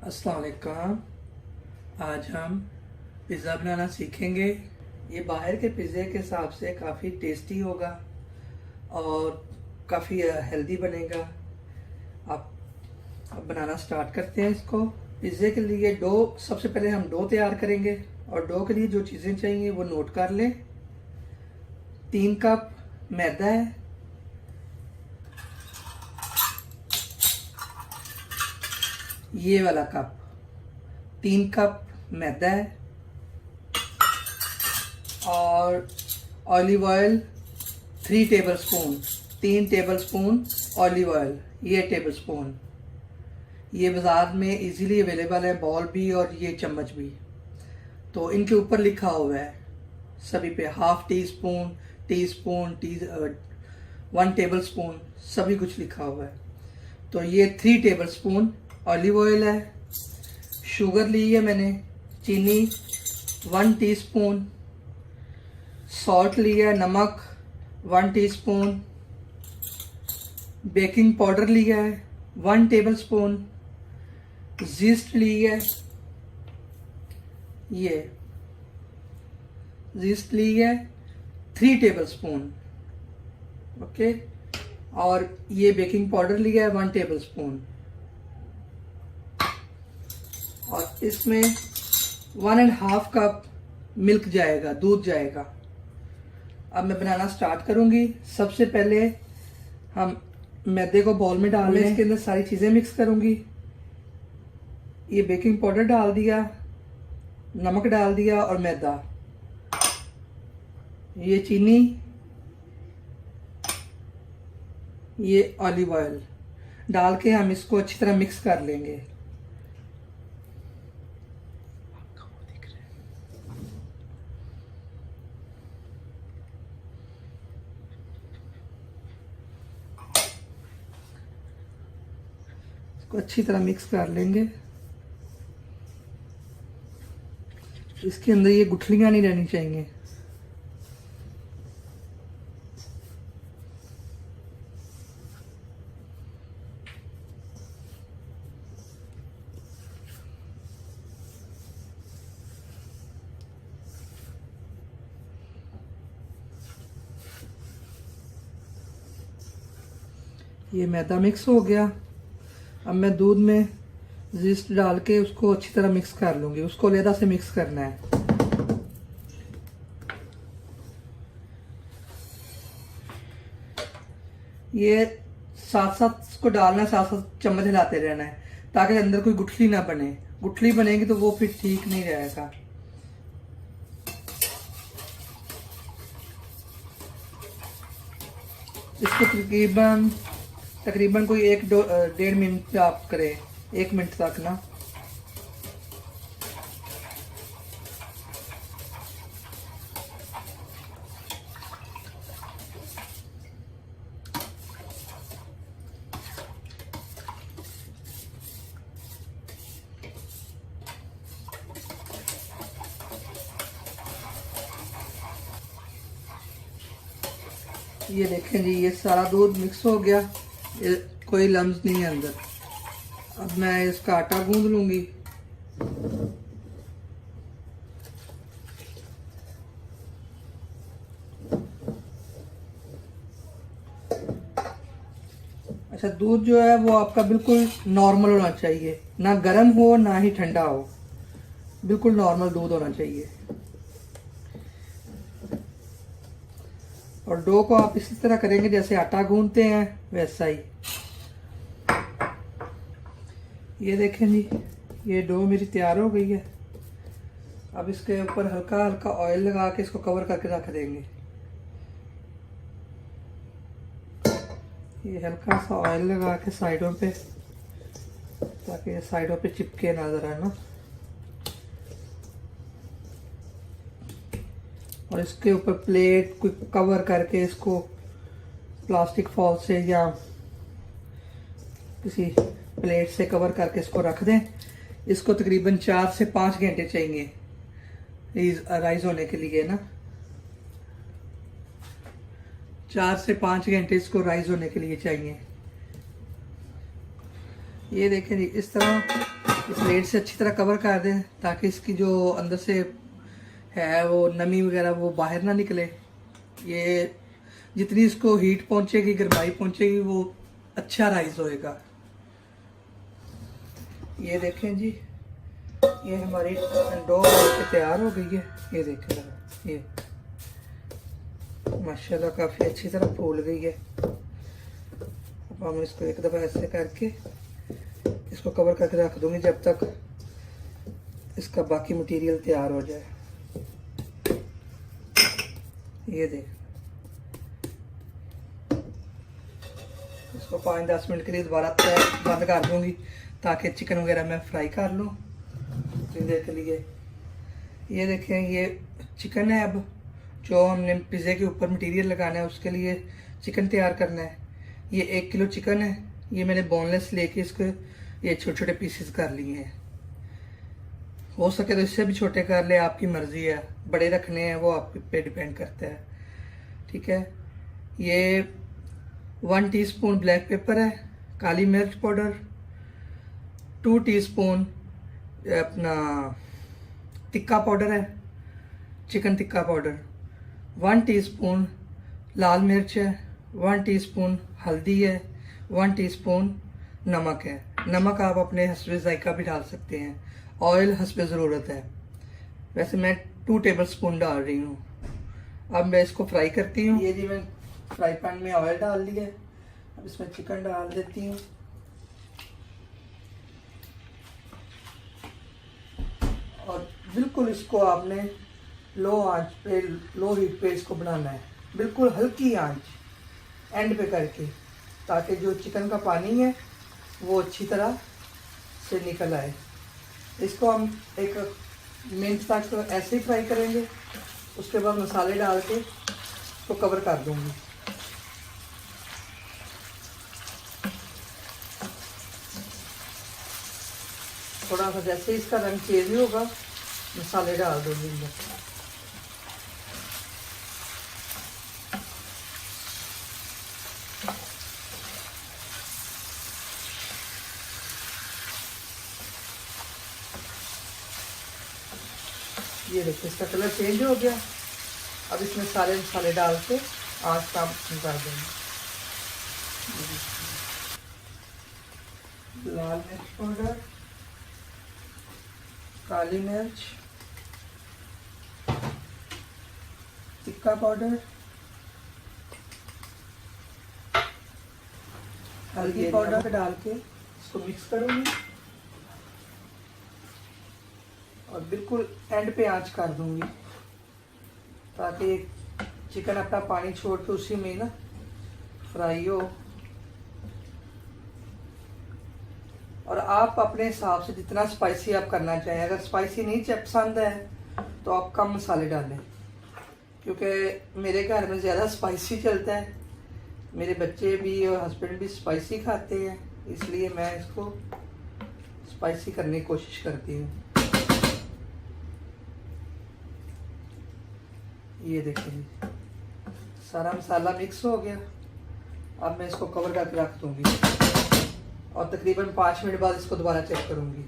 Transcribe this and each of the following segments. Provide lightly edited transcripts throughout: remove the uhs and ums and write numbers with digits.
अस्सलाम वालेकुम। आज हम पिज़्ज़ा बनाना सीखेंगे। ये बाहर के पिज़्ज़े के हिसाब से काफ़ी टेस्टी होगा और काफ़ी हेल्दी बनेगा। आप अब बनाना स्टार्ट करते हैं इसको। पिज़्ज़े के लिए डो, सबसे पहले हम डो तैयार करेंगे और डो के लिए जो चीज़ें चाहिए वो नोट कर लें। 3 कप मैदा है, ये वाला कप 3 कप मैदा है और olive oil 3 tablespoon, 3 tablespoon olive oil, ये टेबलस्पून। ये बाज़ार में इजीली अवेलेबल है, बॉल भी और ये चम्मच भी। तो इनके ऊपर लिखा हुआ है सभी पे हाफ टी स्पून, 1 टेबलस्पून, सभी कुछ लिखा हुआ है। तो ये 3 टेबलस्पून ऑलिव ऑयल है। शुगर ली है मैंने, चीनी 1 टीस्पून, सॉल्ट लिया है, नमक 1 टीस्पून, बेकिंग पाउडर लिया है 1 टेबलस्पून, जीस्ट ली है, ये जीस्ट ली है 3 टेबलस्पून, ओके। और ये बेकिंग पाउडर लिया है 1 टेबलस्पून और इसमें 1.5 कप मिल्क जाएगा, दूध जाएगा। अब मैं बनाना स्टार्ट करूंगी। सबसे पहले हम मैदे को बाउल में डाल लें, इसके अंदर सारी चीज़ें मिक्स करूंगी। ये बेकिंग पाउडर डाल दिया, नमक डाल दिया और मैदा, ये चीनी, ये ऑलिव ऑयल डाल के हम इसको अच्छी तरह मिक्स कर लेंगे। इसको अच्छी तरह मिक्स कर लेंगे। इसके अंदर ये गुठलियां नहीं रहनी चाहिए। ये मैदा मिक्स हो गया। अब मैं दूध में जीस्ट डाल के उसको अच्छी तरह मिक्स कर लूंगी। उसको अलग से मिक्स करना है। ये साथ साथ इसको डालना है, साथ साथ चम्मच हिलाते रहना है ताकि अंदर कोई गुठली ना बने। गुठली बनेगी तो वो फिर ठीक नहीं रहेगा। इसको तकरीबन कोई 1-1.5 मिनट आप करें, 1 मिनट तक ना। ये देखें जी, ये सारा दूध मिक्स हो गया, ये कोई लम्स नहीं है अंदर। अब मैं इसका आटा गूंद लूंगी। अच्छा, दूध जो है वो आपका बिल्कुल नॉर्मल होना चाहिए, ना गर्म हो ना ही ठंडा हो, बिल्कुल नॉर्मल दूध होना चाहिए। और डो को आप इसी तरह करेंगे जैसे आटा गूंदते हैं वैसा ही। ये देखें जी, ये डो मेरी तैयार हो गई है। अब इसके ऊपर हल्का हल्का ऑयल लगा के इसको कवर करके रख देंगे। ये हल्का सा ऑयल लगा के साइडों पे, ताकि ये साइडों पे चिपके ना जरा ना। और इसके ऊपर प्लेट कोई कवर करके इसको प्लास्टिक फॉल से या किसी प्लेट से कवर करके इसको रख दें। इसको तकरीबन 4 से 5 घंटे चाहिए राइज होने के लिए ना। 4 से 5 घंटे इसको राइज होने के लिए चाहिए। ये देखें जी, इस तरह इस लेड से अच्छी तरह कवर कर दें ताकि इसकी जो अंदर से है वो नमी वगैरह वो बाहर ना निकले। ये जितनी इसको हीट पहुंचेगी, गर्माई पहुंचेगी, वो अच्छा राइस होएगा। ये देखें जी, ये हमारी डो तैयार हो गई है। ये देखें जरा, ये माशाल्लाह काफ़ी अच्छी तरह फूल गई है। अब हम इसको एक दफ़ा ऐसे करके इसको कवर करके रख दूंगी जब तक इसका बाकी मटेरियल तैयार हो जाए। ये देख, इसको 5-10 मिनट के लिए दोबारा बंद कर दूंगी ताकि चिकन वगैरह मैं फ्राई कर लूँ थोड़ी देर के लिए। ये देखें, ये चिकन है। अब जो हमने पिज़्ज़े के ऊपर मटेरियल लगाना है उसके लिए चिकन तैयार करना है। ये 1 किलो चिकन है। ये मैंने बोनलेस लेके इसको ये छोटे छोटे पीसेस कर लिए हैं। हो सके तो इससे भी छोटे कर ले, आपकी मर्ज़ी है। बड़े रखने हैं वो आप पे डिपेंड करता है, ठीक है। ये 1 टीस्पून ब्लैक पेपर है, काली मिर्च पाउडर, 2 टीस्पून अपना टिक्का पाउडर है, चिकन टिक्का पाउडर, 1 टीस्पून लाल मिर्च है, 1 टीस्पून हल्दी है, 1 टीस्पून नमक है। नमक आप अपने हस्बे जायका भी डाल सकते हैं। ऑयल हस्बे ज़रूरत है। वैसे मैं 2 टेबल स्पून डाल रही हूँ। अब मैं इसको फ्राई करती हूँ। ये जी मैं फ्राई पैन में ऑयल डाल दिया है। अब इसमें चिकन डाल देती हूँ। और बिल्कुल इसको आपने लो आंच पे, लो हीट पे इसको बनाना है, बिल्कुल हल्की आंच एंड पे करके, ताकि जो चिकन का पानी है वो अच्छी तरह से निकल आए। इसको हम 1 मिनट तक ऐसे ही फ्राई करेंगे। उसके बाद मसाले डाल के इसको कवर कर दूंगी। थोड़ा सा जैसे इसका रंग चेंज होगा मसाले डाल दूंगी। ये देखिए इसका कलर चेंज हो गया। अब इसमें सारे मसाले डाल के आँच कम कर देंगे। लाल मिर्च पाउडर, काली मिर्च, टिक्का पाउडर, हल्दी पाउडर डाल के इसको मिक्स करूंगी और बिल्कुल एंड पे आंच कर दूंगी ताकि चिकन अपना पानी छोड़ के उसी में ना फ्राई हो। और आप अपने हिसाब से जितना स्पाइसी आप करना चाहें, अगर स्पाइसी नहीं पसंद है तो आप कम मसाले डालें, क्योंकि मेरे घर में ज़्यादा स्पाइसी चलता है। मेरे बच्चे भी और हस्बैंड भी स्पाइसी खाते हैं, इसलिए मैं इसको स्पाइसी करने की कोशिश करती हूँ। ये देखिए सारा मसाला मिक्स हो गया। अब मैं इसको कवर करके रख दूंगी और तकरीबन 5 मिनट बाद इसको दोबारा चेक करूंगी।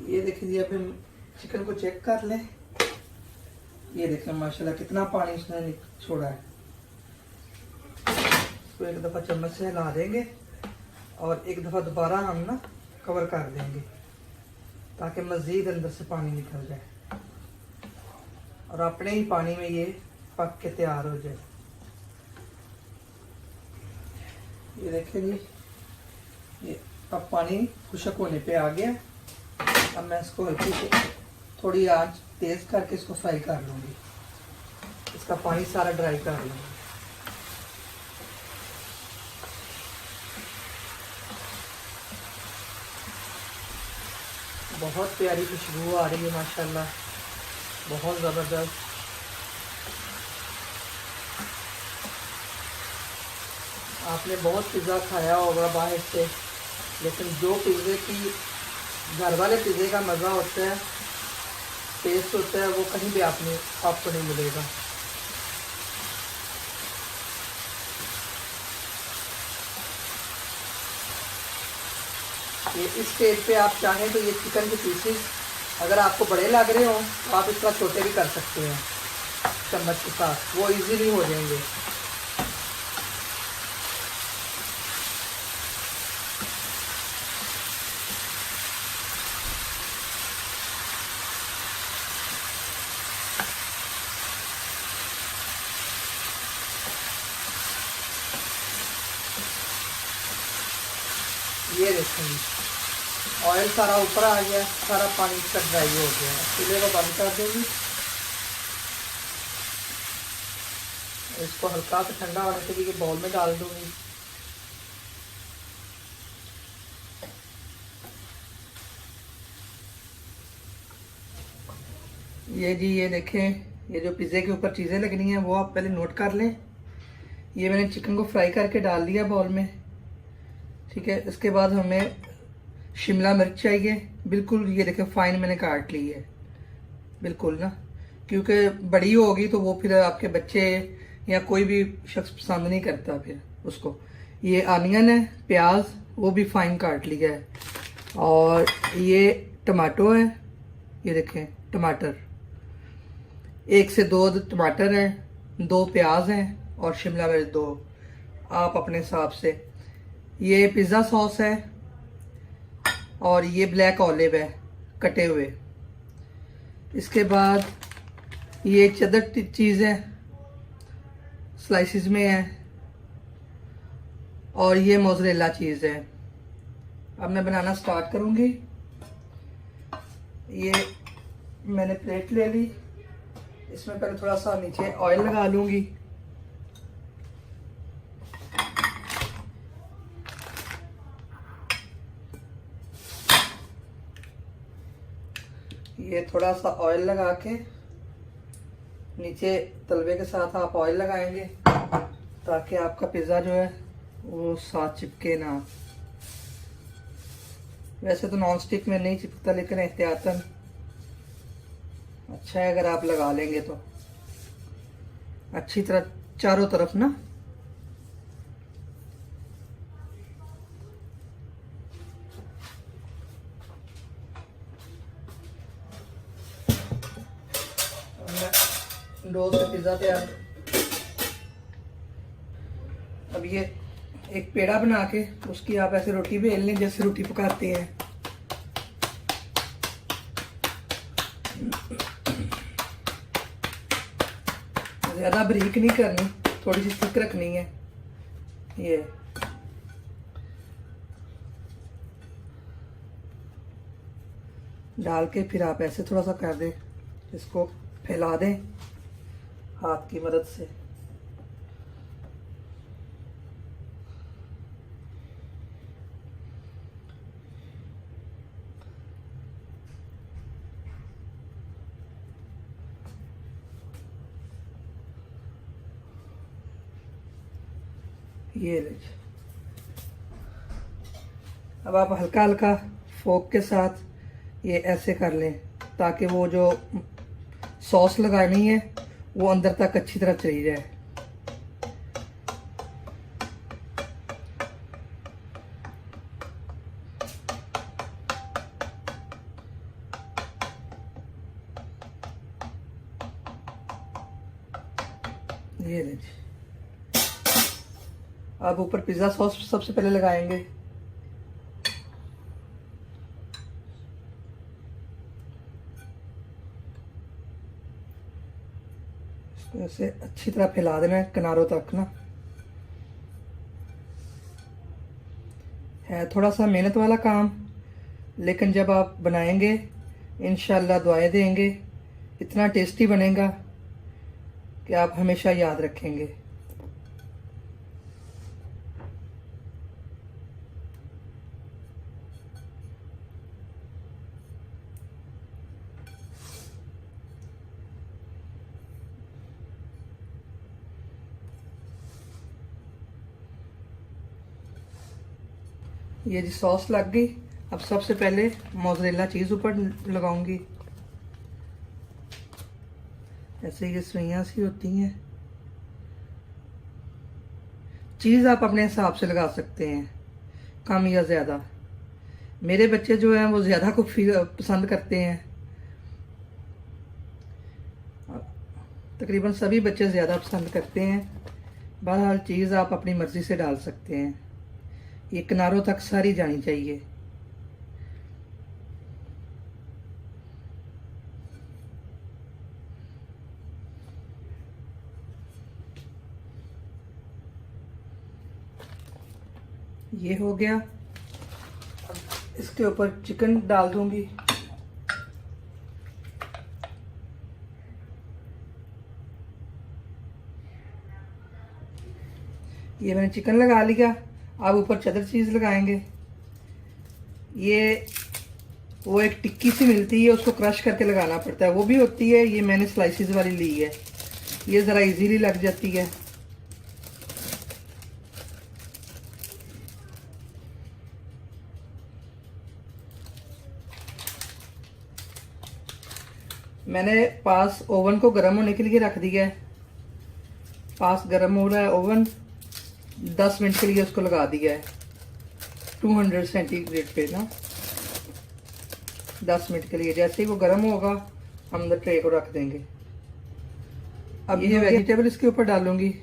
ये देखिए, अब हम चिकन को चेक कर लें। ये देखें माशाल्लाह कितना पानी उसने छोड़ा है। इसको एक दफ़ा चम्मच से हिला देंगे और एक दफ़ा दोबारा हम ना कवर कर देंगे ताकि मज़ीद अंदर से पानी निकल जाए और अपने ही पानी में ये पक के तैयार हो जाए। ये देखिए जी, ये अब पानी खुशक होने पे आ गया। अब मैं इसको हल्की से थोड़ी आंच तेज़ करके इसको फ्राई कर लूँगी। इसका पानी सारा ड्राई कर लूँगी। बहुत प्यारी खुशबू आ रही है माशाल्लाह, बहुत ज़बरदस्त। आपने बहुत पिज़्ज़ा खाया होगा बाहर से, लेकिन जो पिज़्ज़े की घर वाले पिज़्ज़े का मज़ा होता है, टेस्ट होता है, वो कहीं भी आपको नहीं मिलेगा। ये इस स्टेज पे आप चाहें तो ये चिकन के पीसेस अगर आपको बड़े लग रहे हो तो आप इसका छोटे भी कर सकते हैं चम्मच के साथ, वो इजीली हो जाएंगे। ये देखेंगे ऑयल सारा ऊपर आ गया, सारा पानी इसका ड्राई हो गया। चूल्हे को बंद कर देंगे, इसको हल्का सा ठंडा होने के लिए बाउल में डाल दूंगी। ये जी ये देखें, ये जो पिज़्ज़े के ऊपर चीज़ें लगनी हैं वो आप पहले नोट कर लें। ये मैंने चिकन को फ्राई करके डाल दिया बाउल में, ठीक है। इसके बाद हमें शिमला मिर्च चाहिए, बिल्कुल ये देखें फाइन मैंने काट ली है बिल्कुल ना, क्योंकि बड़ी होगी तो वो फिर आपके बच्चे या कोई भी शख्स पसंद नहीं करता फिर उसको। ये अनियन है, प्याज वो भी फाइन काट लिया है, और ये टमाटो है, ये देखें टमाटर 1 से 2 टमाटर हैं, 2 प्याज हैं और शिमला मिर्च 2 आप अपने हिसाब से। ये पिज़्ज़ा सॉस है और ये ब्लैक ऑलिव है कटे हुए। इसके बाद ये चदर चीज़ है, स्लाइसिस में है, और ये मोज़रेला चीज़ है। अब मैं बनाना स्टार्ट करूँगी। ये मैंने प्लेट ले ली, इसमें पहले थोड़ा सा नीचे ऑयल लगा लूँगी। ये थोड़ा सा ऑयल लगा के नीचे तलवे के साथ आप ऑयल लगाएंगे ताकि आपका पिज़्ज़ा जो है वो साथ चिपके ना। वैसे तो नॉन स्टिक में नहीं चिपकता, लेकिन एहतियातन अच्छा है अगर आप लगा लेंगे तो अच्छी तरह चारों तरफ ना। डो से पिज़्ज़ा तैयार। अब ये एक पेड़ा बना के उसकी आप ऐसे रोटी बेल लें जैसे रोटी पकाते हैं। ज़्यादा बारीक नहीं करनी, थोड़ी सी थिक रखनी है। ये डाल के फिर आप ऐसे थोड़ा सा कर दें, इसको फैला दें हाथ की मदद से। ये लीजिए। अब आप हल्का हल्का फोक के साथ ये ऐसे कर लें ताकि वो जो सॉस लगानी है वो अंदर तक अच्छी तरह चली जाए। ये लीजिए। अब ऊपर पिज़्ज़ा सॉस सबसे पहले लगाएंगे। इसको ऐसे अच्छी तरह फैला देना है किनारों तक ना। है थोड़ा सा मेहनत वाला काम, लेकिन जब आप बनाएंगे इंशाल्लाह दुआएं देंगे, इतना टेस्टी बनेगा कि आप हमेशा याद रखेंगे। ये जी सॉस लग गई। अब सबसे पहले मोज़रेला चीज़ ऊपर लगाऊंगी। ऐसे ये सुइयां सी होती हैं। चीज़ आप अपने हिसाब से लगा सकते हैं, कम या ज़्यादा। मेरे बच्चे जो हैं वो ज़्यादा कुक पसंद करते हैं। तकरीबन सभी बच्चे ज़्यादा पसंद करते हैं। बहरहाल चीज़ आप अपनी मर्ज़ी से डाल सकते हैं। ये किनारों तक सारी जानी चाहिए। ये हो गया। अब इसके ऊपर चिकन डाल दूंगी। ये मैंने चिकन लगा लिया। अब ऊपर चदर चीज़ लगाएंगे। ये वो एक टिक्की सी मिलती है, उसको क्रश करके लगाना पड़ता है, वो भी होती है। ये मैंने स्लाइसिस वाली ली है, ये ज़रा इजीली लग जाती है। मैंने पास ओवन को गर्म होने के लिए रख दिया है। पास गर्म हो रहा है ओवन। 10 मिनट के लिए उसको लगा दिया है 200 सेंटीग्रेड पे ना। 10 मिनट के लिए, जैसे ही वो गर्म होगा हम अंदर ट्रे को रख देंगे। अब ये वेजिटेबल इसके ऊपर डालूंगी,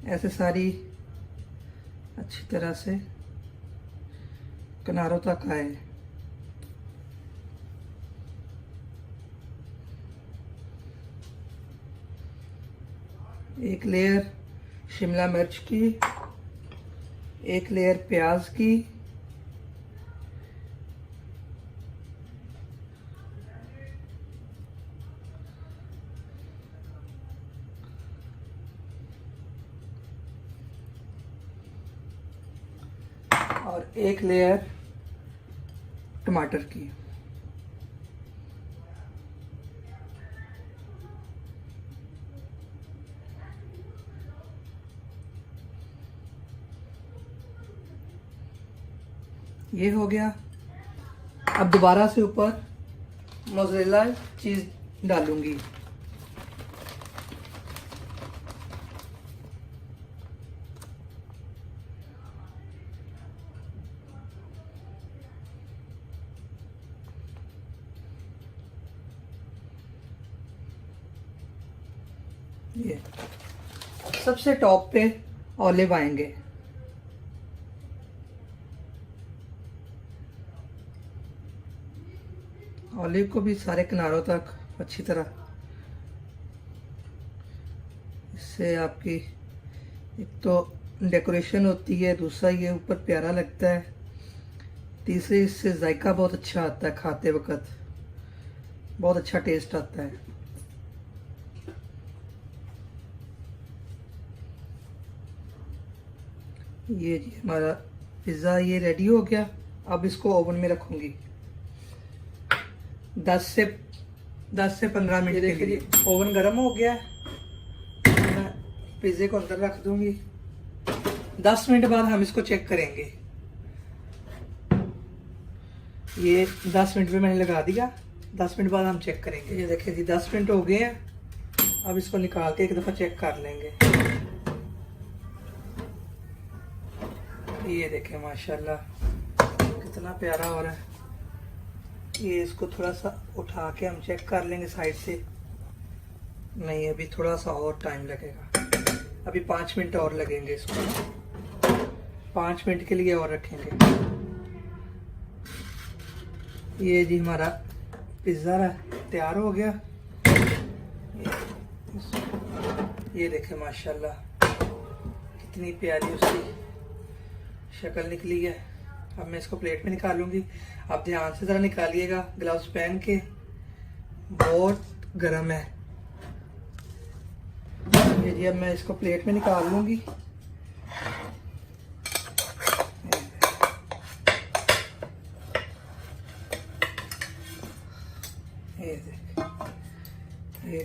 ऐसे सारी अच्छी तरह से किनारों तक आए। एक लेयर शिमला मिर्च की, एक लेयर प्याज की, और एक लेयर टमाटर की। ये हो गया। अब दोबारा से ऊपर मोज़रेला चीज़ डालूंगी। ये सबसे टॉप पे ऑलिव आएंगे। ऑलिव को भी सारे किनारों तक अच्छी तरह, इससे आपकी एक तो डेकोरेशन होती है, दूसरा ये ऊपर प्यारा लगता है, तीसरे इससे जायका बहुत अच्छा आता है, खाते वक्त बहुत अच्छा टेस्ट आता है। ये जी हमारा पिज़्ज़ा ये रेडी हो गया। अब इसको ओवन में रखूँगी 10 से 15 मिनट के लिए। ओवन गर्म हो गया, मैं पिज़्ज़े को अंदर रख दूँगी। 10 मिनट बाद हम इसको चेक करेंगे। ये 10 मिनट में मैंने लगा दिया। 10 मिनट बाद हम चेक करेंगे। ये देखिए जी 10 मिनट हो गए हैं। अब इसको निकाल के एक दफ़ा चेक कर लेंगे। ये देखें माशाल्लाह कितना प्यारा हो रहा है। ये इसको थोड़ा सा उठा के हम चेक कर लेंगे साइड से। नहीं, अभी थोड़ा सा और टाइम लगेगा। अभी 5 मिनट और लगेंगे इसको। 5 मिनट के लिए और रखेंगे। ये जी हमारा पिज़्ज़ा तैयार हो गया। ये देखें माशाल्लाह कितनी प्यारी उसकी शक्ल निकली है। अब मैं इसको प्लेट में निकालूंगी। आप ध्यान से ज़रा निकालिएगा, ग्लव्स पहन के, बहुत गर्म है ये जी। अब मैं इसको प्लेट में निकाल लूंगी। ये देख, ये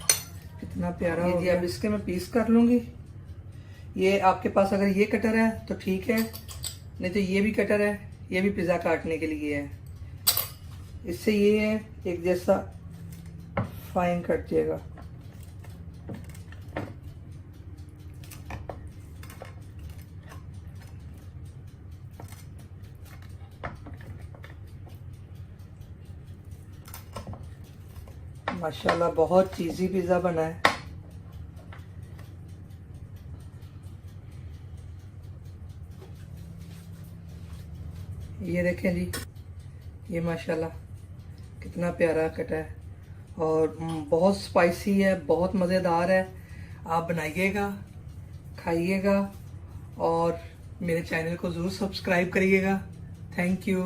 कितना प्यारा हो गया। अब इसके मैं पीस कर लूंगी। ये आपके पास अगर ये कटर है तो ठीक है, नहीं तो ये भी कटर है, ये भी पिज़्ज़ा काटने के लिए है। इससे ये है एक जैसा फाइन कट जाएगा। माशाल्लाह बहुत चीज़ी पिज़्ज़ा बना है। ये देखें जी, ये माशाल्लाह कितना प्यारा कटा है और बहुत स्पाइसी है, बहुत मज़ेदार है। आप बनाइएगा, खाइएगा और मेरे चैनल को ज़रूर सब्सक्राइब करिएगा। Thank you.